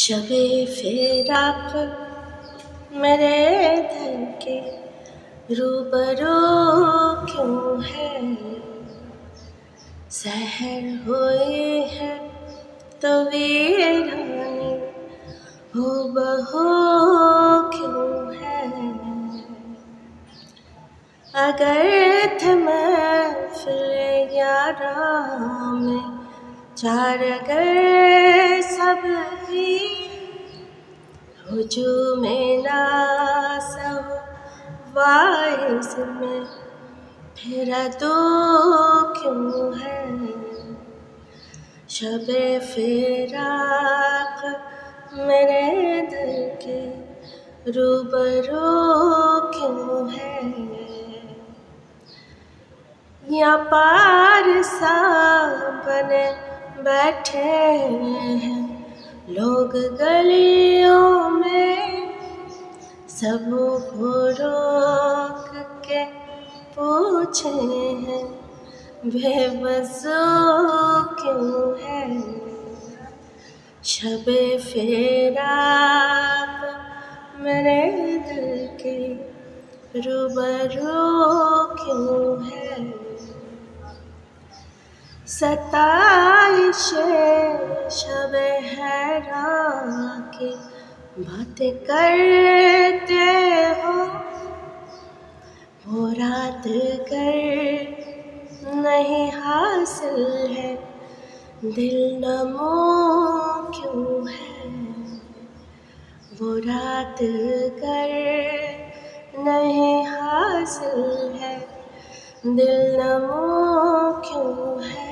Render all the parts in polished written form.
शबे फिराक मेरे दिल के रूबरू क्यों है। सहर हुई है तो वीरानी हूबहू क्यों है। अगर थे महफिल यारा में चार अगर सब ही हुजूम नाज़ हो वाइस में फिर तो क्यों है। शबे फिराक मेरे दिल के रूबरू क्यों है। या पार सा बने बैठे हैं लोग गलियों में, सबों को रोक के पूछे हैं बेबसों क्यों है। शबे फिराक मेरे दिल के रूबरू क्यों है। सताइश शबे हैरान की बातें करते हो, वो रात कर नहीं हासिल है दिल नमो क्यों है। वो रात कर नहीं हासिल है दिल नमो क्यों है।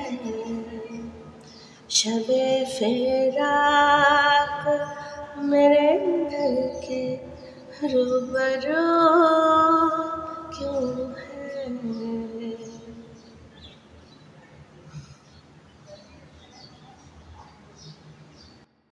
शबे फिराक मेरे दिल के रूबरू